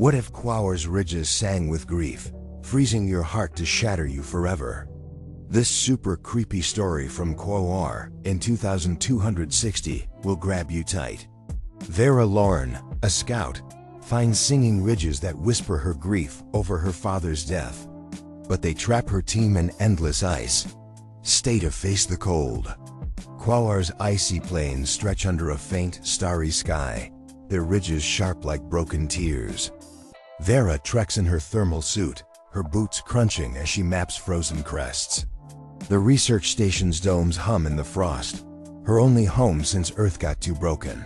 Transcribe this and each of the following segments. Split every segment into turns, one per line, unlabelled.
What if Quaoar's ridges sang with grief, freezing your heart to shatter you forever? This super creepy story from Quaoar in 2260 will grab you tight. Vera Lauren, a scout, finds singing ridges that whisper her grief over her father's death. But they trap her team in endless ice. Stay to face the cold. Quaoar's icy plains stretch under a faint, starry sky, their ridges sharp like broken tears. Vera treks in her thermal suit, her boots crunching as she maps frozen crests. The research station's domes hum in the frost, her only home since Earth got too broken.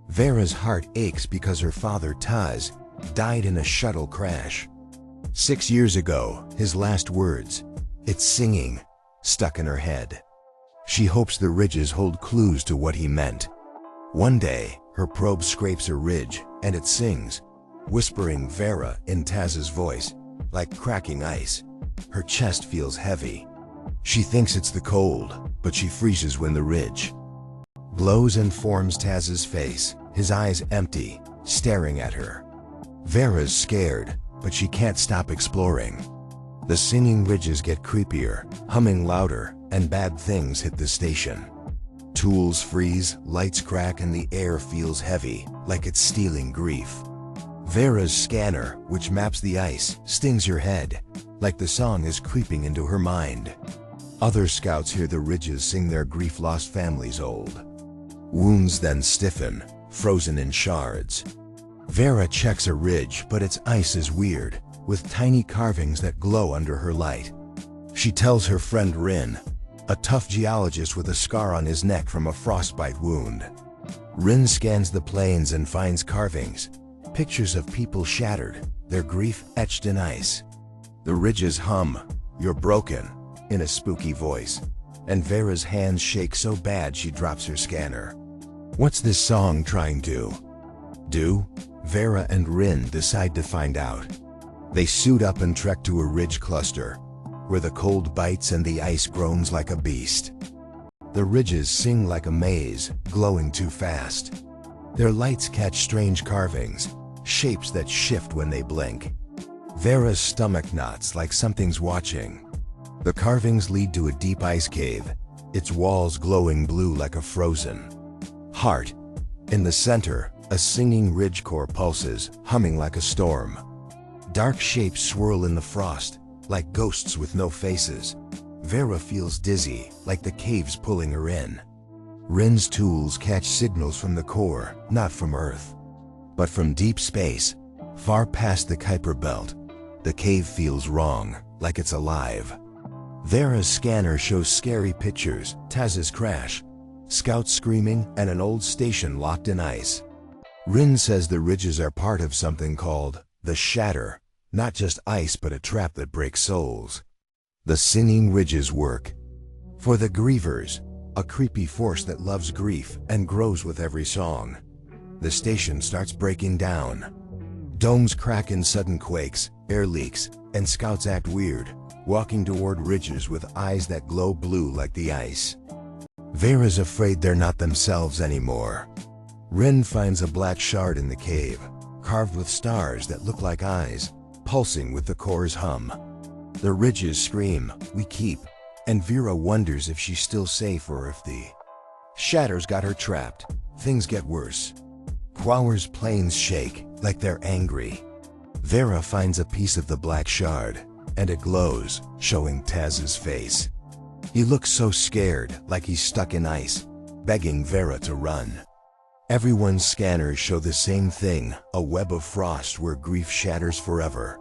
Vera's heart aches because her father, Taz, died in a shuttle crash. 6 years ago, his last words, "It's singing," stuck in her head. She hopes the ridges hold clues to what he meant. One day, her probe scrapes a ridge, and it sings, whispering Vera in Taz's voice, like cracking ice. Her chest feels heavy. She thinks it's the cold, but she freezes when the ridge glows and forms Taz's face, his eyes empty, staring at her. Vera's scared, but she can't stop exploring. The singing ridges get creepier, humming louder, and bad things hit the station. Tools freeze, lights crack, and the air feels heavy, like it's stealing grief. Vera's scanner, which maps the ice, stings her head, like the song is creeping into her mind. Other scouts hear the ridges sing their grief-lost families old. Wounds then stiffen, frozen in shards. Vera checks a ridge, but its ice is weird, with tiny carvings that glow under her light. She tells her friend Rin, a tough geologist with a scar on his neck from a frostbite wound. Rin scans the plains and finds carvings, pictures of people shattered, their grief etched in ice. The ridges hum, "You're broken," in a spooky voice, and Vera's hands shake so bad she drops her scanner. What's this song trying to do? Vera and Rin decide to find out. They suit up and trek to a ridge cluster, where the cold bites and the ice groans like a beast. The ridges sing like a maze, glowing too fast. Their lights catch strange carvings, shapes that shift when they blink. Vera's stomach knots like something's watching. The carvings lead to a deep ice cave, its walls glowing blue like a frozen heart. In the center, a singing ridge core pulses, humming like a storm. Dark shapes swirl in the frost, like ghosts with no faces. Vera feels dizzy, like the cave's pulling her in. Rin's tools catch signals from the core, not from Earth, but from deep space, far past the Kuiper Belt. The cave feels wrong, like it's alive. Vera's scanner shows scary pictures, Taz's crash, scouts screaming, and an old station locked in ice. Rin says the ridges are part of something called the Shatter, not just ice but a trap that breaks souls. The singing ridges work for the Grievers, a creepy force that loves grief and grows with every song. The station starts breaking down. Domes crack in sudden quakes, air leaks, and scouts act weird, walking toward ridges with eyes that glow blue like the ice. Vera's afraid they're not themselves anymore. Rin finds a black shard in the cave, carved with stars that look like eyes, pulsing with the core's hum. The ridges scream, "We keep," and Vera wonders if she's still safe or if the Shatter's got her trapped. Things get worse. Quaoar's plains shake, like they're angry. Vera finds a piece of the black shard, and it glows, showing Taz's face. He looks so scared, like he's stuck in ice, begging Vera to run. Everyone's scanners show the same thing, a web of frost where grief shatters forever.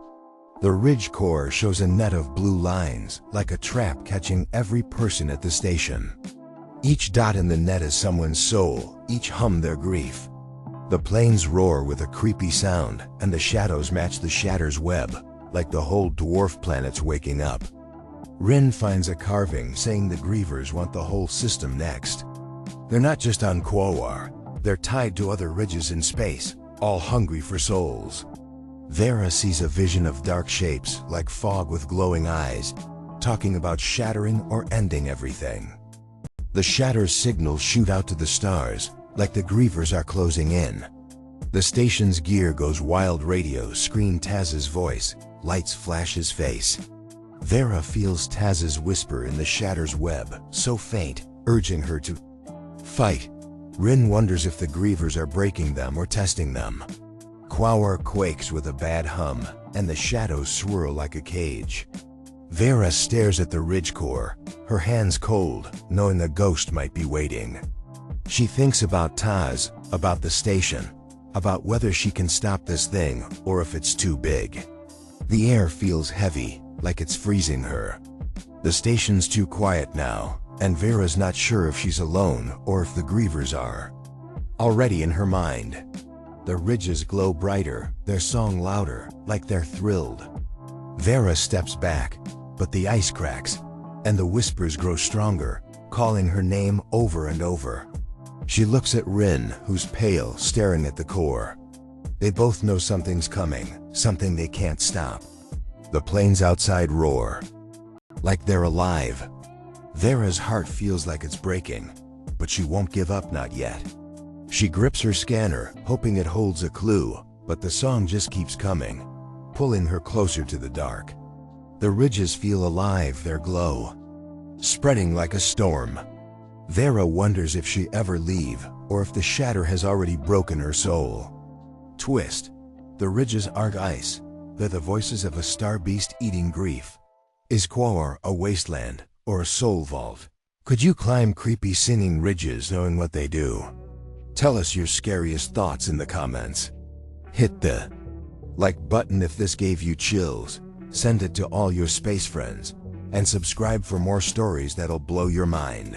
The ridge core shows a net of blue lines, like a trap catching every person at the station. Each dot in the net is someone's soul, each hum their grief. The plains roar with a creepy sound, and the shadows match the Shatter's web, like the whole dwarf planet's waking up. Rin finds a carving saying the Grievers want the whole system next. They're not just on Quaoar, they're tied to other ridges in space, all hungry for souls. Vera sees a vision of dark shapes, like fog with glowing eyes, talking about shattering or ending everything. The Shatter's signals shoot out to the stars, like the Grievers are closing in. The station's gear goes wild, radio scream Taz's voice, lights flash his face. Vera feels Taz's whisper in the shatter's web, so faint, urging her to fight. Rin wonders if the Grievers are breaking them or testing them. Quaoar quakes with a bad hum, and the shadows swirl like a cage. Vera stares at the ridge core, her hands cold, knowing a ghost might be waiting. She thinks about Taz, about the station, about whether she can stop this thing or if it's too big. The air feels heavy, like it's freezing her. The station's too quiet now, and Vera's not sure if she's alone or if the Grievers are. Already in her mind, the ridges glow brighter, their song louder, like they're thrilled. Vera steps back, but the ice cracks, and the whispers grow stronger, calling her name over and over. She looks at Rin, who's pale, staring at the core. They both know something's coming, something they can't stop. The planes outside roar, like they're alive. Vera's heart feels like it's breaking, but she won't give up, not yet. She grips her scanner, hoping it holds a clue, but the song just keeps coming, pulling her closer to the dark. The ridges feel alive, their glow, spreading like a storm. Vera wonders if she ever leave, or if the shatter has already broken her soul. Twist. The ridges aren't ice, they're the voices of a star beast eating grief. Is Quaoar a wasteland, or a soul vault? Could you climb creepy singing ridges knowing what they do? Tell us your scariest thoughts in the comments. Hit the like button if this gave you chills, send it to all your space friends, and subscribe for more stories that'll blow your mind.